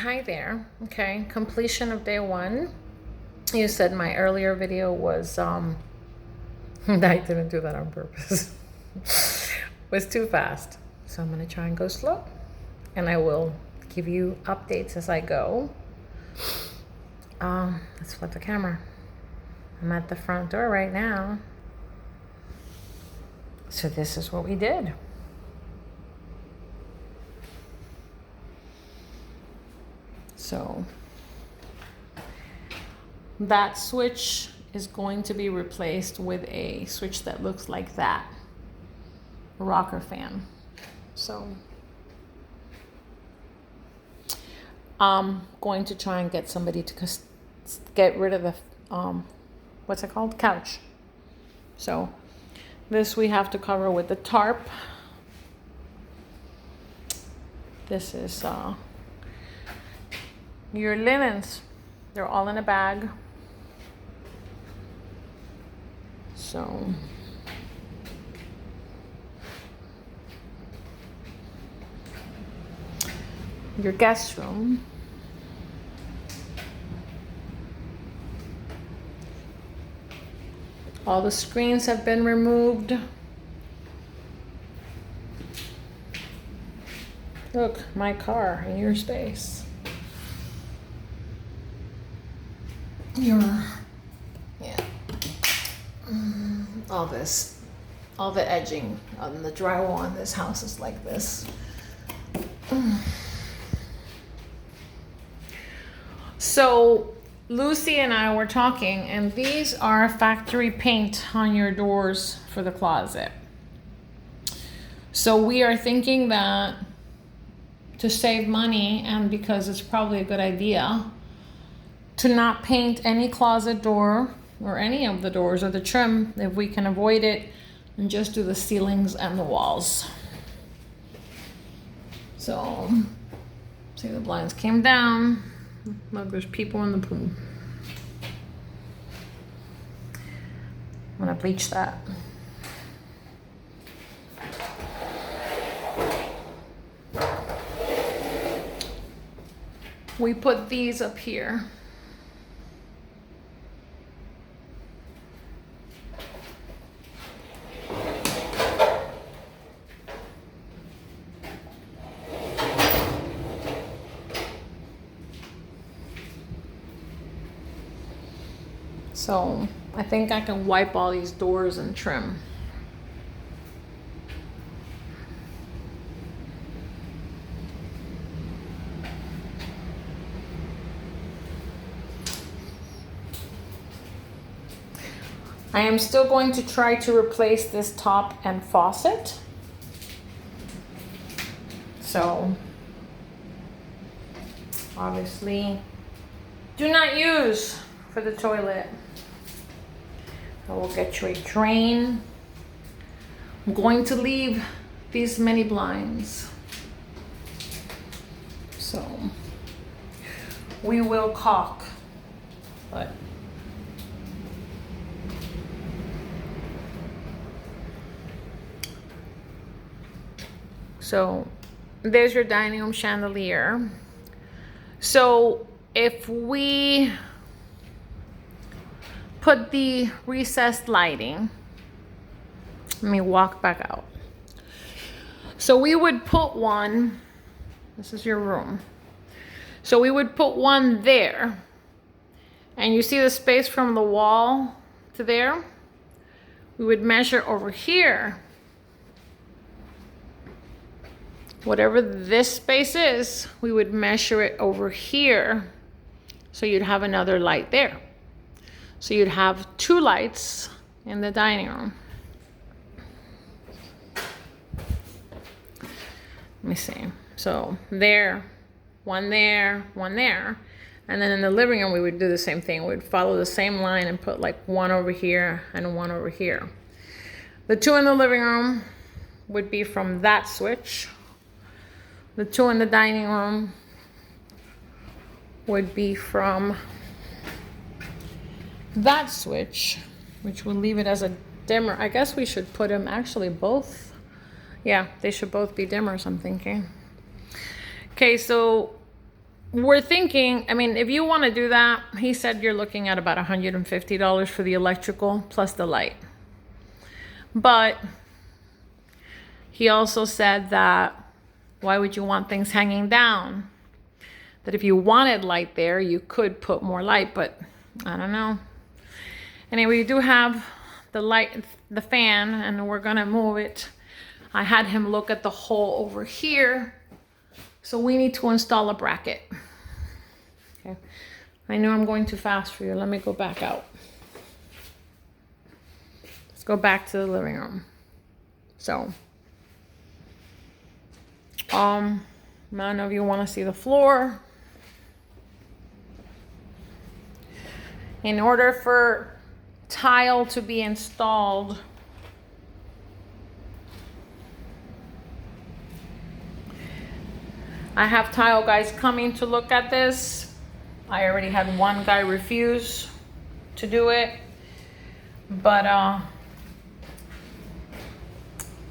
hi there. Okay, completion of day one. You said my earlier video was I didn't do that on purpose. Was too fast. So I'm gonna try and go slow, and I will give you updates as I go. Let's flip the camera. I'm at the front door right now. So this is what we did. So that switch is going to be replaced with a switch that looks like that, a rocker fan. So I'm going to try and get somebody to get rid of the, what's it called? Couch. So this we have to cover with the tarp. This is your linens. They're all in a bag. So your guest room. All the screens have been removed. Look, my car in your space. Yeah. All the edging on the drywall in this house is like this. So Lucy and I were talking, and these are factory paint on your doors for the closet. So we are thinking that to save money, and because it's probably a good idea, to not paint any closet door or any of the doors or the trim if we can avoid it, and just do the ceilings and the walls. So, see, the blinds came down. Look, there's people in the pool. I'm gonna bleach that. We put these up here. So I think I can wipe all these doors and trim. I am still going to try to replace this top and faucet. So obviously do not use for the toilet. I will get you a drain. I'm going to leave these mini blinds. So we will caulk, but so there's your dining room chandelier. So if we put the recessed lighting, let me walk back out. So we would put one, this is your room. So we would put one there, and you see the space from the wall to there? We would measure over here. Whatever this space is, we would measure it over here. So you'd have another light there. So you'd have two lights in the dining room. Let me see. So there, one there, one there. And then in the living room, we would do the same thing. We'd follow the same line and put like one over here and one over here. The two in the living room would be from that switch. The two in the dining room would be from that switch, which will leave it as a dimmer. I guess we should put them actually both. Yeah, they should both be dimmers, I'm thinking. Okay, so we're thinking, I mean, if you want to do that, he said you're looking at about $150 for the electrical plus the light. But he also said that why would you want things hanging down? That if you wanted light there, you could put more light, but I don't know. Anyway, you do have the light, the fan, and we're gonna move it. I had him look at the hole over here. So we need to install a bracket. Okay. I know I'm going too fast for you. Let me go back out. Let's go back to the living room. So, none of you want to see the floor. In order for tile to be installed, I have tile guys coming to look at this. I already had one guy refuse to do it, but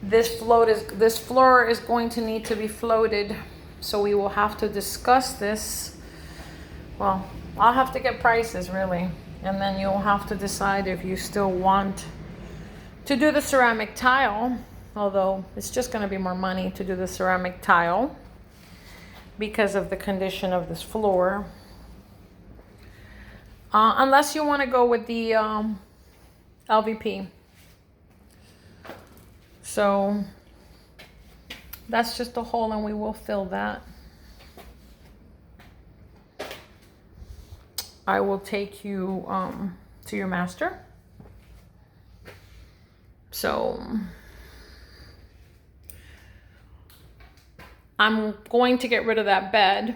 this floor is going to need to be floated, so we will have to discuss this. Well, I'll have to get prices really, and then you'll have to decide if you still want to do the ceramic tile, although it's just going to be more money to do the ceramic tile because of the condition of this floor. Unless you want to go with the LVP. So that's just a hole and we will fill that. I will take you to your master. So I'm going to get rid of that bed.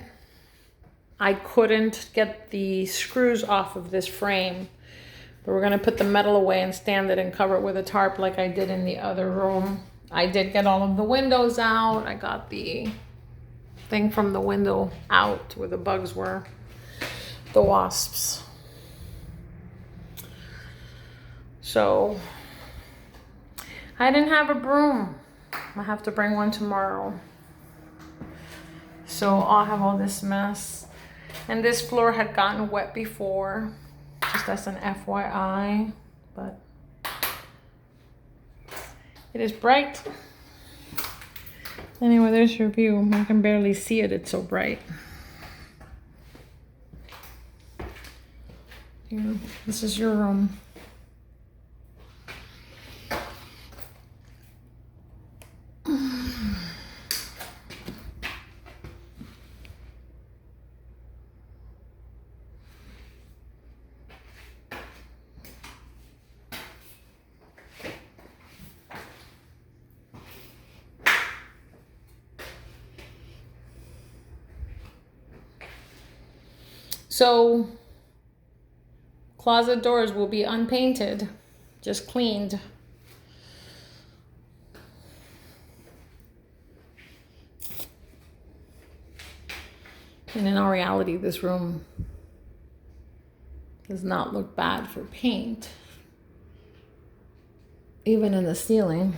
I couldn't get the screws off of this frame, but we're gonna put the metal away and stand it and cover it with a tarp like I did in the other room. I did get all of the windows out. I got the thing from the window out where the bugs were, the wasps. So I didn't have a broom. I have to bring one tomorrow. So I'll have all this mess. And this floor had gotten wet before, just as an FYI, but it is bright. Anyway, there's your view. I can barely see it, it's so bright. Here, this is your room. So closet doors will be unpainted, just cleaned. And in all reality, this room does not look bad for paint. Even in the ceiling.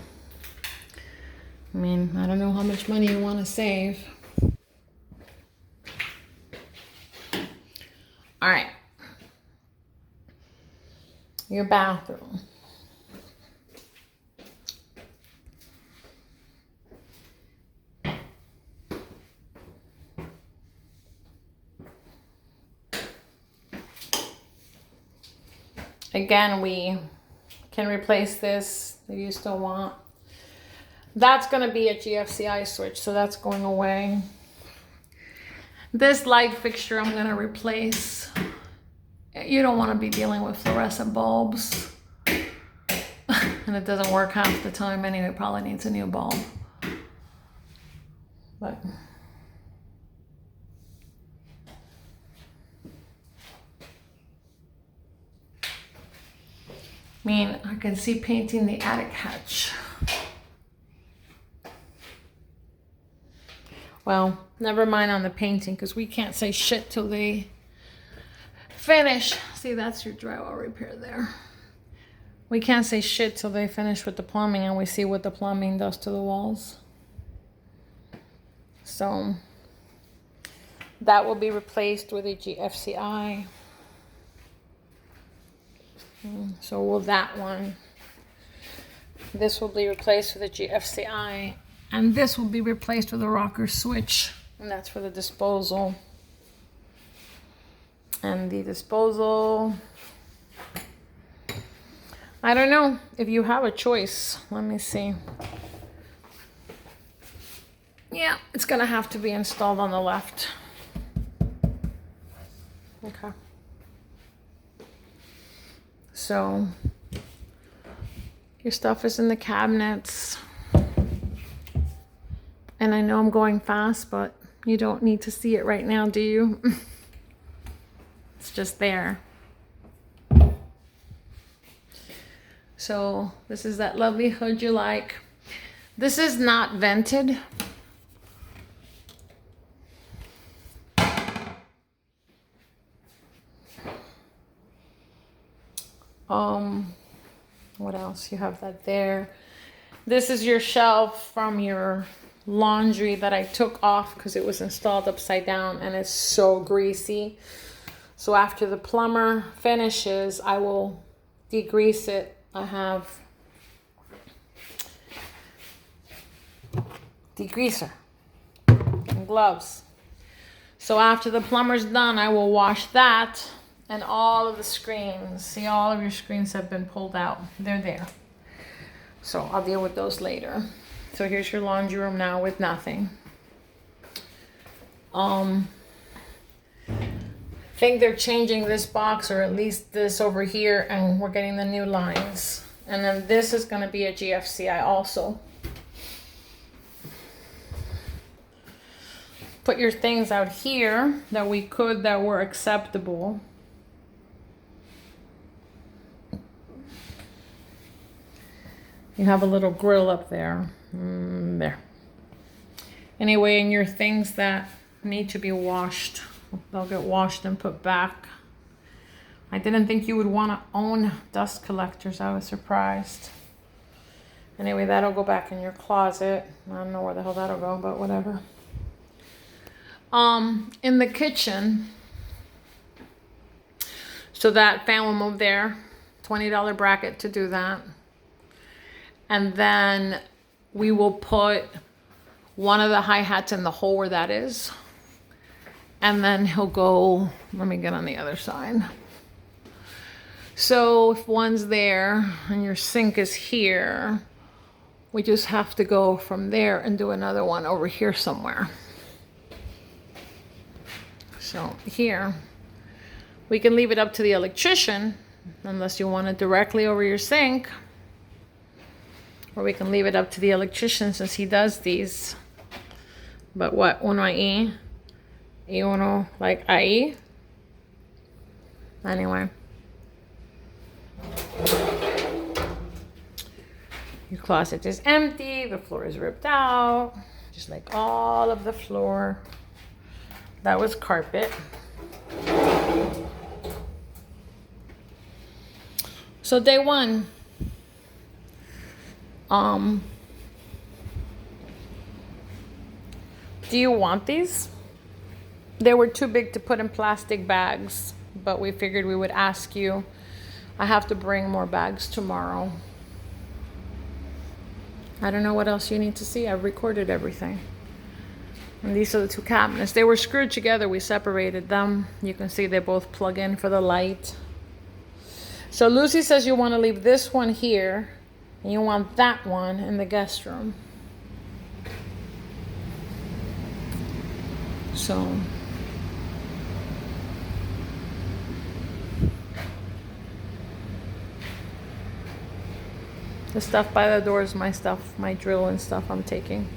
I mean, I don't know how much money you want to save. All right. Your bathroom. Again, we can replace this if you still want. That's going to be a GFCI switch, so that's going away. This light fixture I'm going to replace. You don't want to be dealing with fluorescent bulbs. And it doesn't work half the time anyway. It probably needs a new bulb. But I mean, I can see painting the attic hatch. Well, never mind on the painting, because we can't say shit till they finish. See, that's your drywall repair there. We can't say shit till they finish with the plumbing and we see what the plumbing does to the walls. So That will be replaced with a GFCI. So will that one. This will be replaced with a GFCI. And this will be replaced with a rocker switch. And that's for the disposal. And the disposal, I don't know if you have a choice. Let me see. Yeah, it's gonna have to be installed on the left. Okay. So your stuff is in the cabinets. And I know I'm going fast, but you don't need to see it right now, do you? It's just there. So this is that lovely hood you like. This is not vented. What else? You have that there. This is your shelf from your laundry that I took off because it was installed upside down and it's so greasy. So after the plumber finishes, I will degrease it. I have degreaser and gloves. So after the plumber's done, I will wash that and all of the screens. See, all of your screens have been pulled out. They're there. So I'll deal with those later. So here's your laundry room now with nothing. I think they're changing this box, or at least this over here, and we're getting the new lines. And then this is going to be a GFCI also. Put your things out here that were acceptable. You have a little grill up there. There. Anyway, and your things that need to be washed, they'll get washed and put back. I didn't think you would want to own dust collectors. I was surprised. Anyway, that'll go back in your closet. I don't know where the hell that'll go, but whatever. In the kitchen, so that fan will move there. $20 bracket to do that. And then we will put one of the hi-hats in the hole where that is. And then he'll go, let me get on the other side. So if one's there and your sink is here, we just have to go from there and do another one over here somewhere. So here, we can leave it up to the electrician, unless you want it directly over your sink. Or we can leave it up to the electrician since he does these. But what? Uno ahí y uno like ahí. Anyway. Your closet is empty. The floor is ripped out. Just like all of the floor. That was carpet. So day one. Do you want these? They were too big to put in plastic bags, but we figured we would ask you. I have to bring more bags tomorrow. I don't know what else you need to see. I've recorded everything. And these are the two cabinets. They were screwed together. We separated them. You can see they both plug in for the light. So Lucy says you want to leave this one here. And you want that one in the guest room. So the stuff by the door is my stuff, my drill and stuff I'm taking.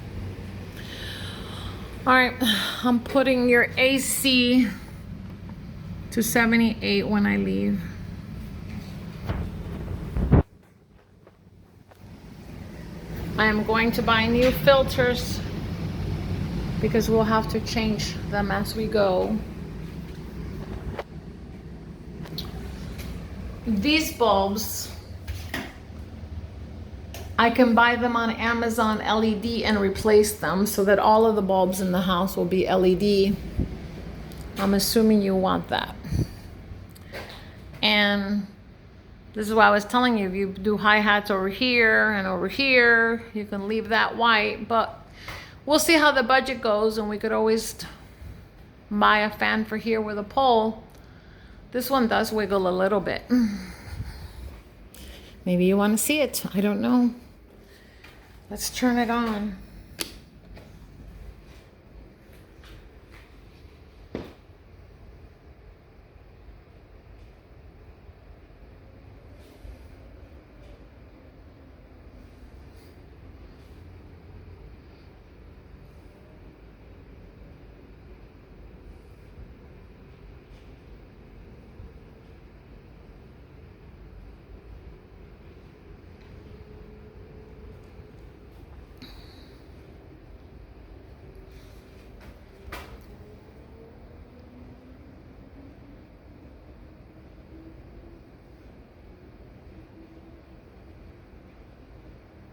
All right, I'm putting your AC to 78 when I leave. I am going to buy new filters because we'll have to change them as we go. These bulbs, I can buy them on Amazon LED and replace them so that all of the bulbs in the house will be LED. I'm assuming you want that. And this is why I was telling you, if you do hi-hats over here and over here, you can leave that white, but we'll see how the budget goes, and we could always buy a fan for here with a pole. This one does wiggle a little bit. Maybe you want to see it. I don't know. Let's turn it on.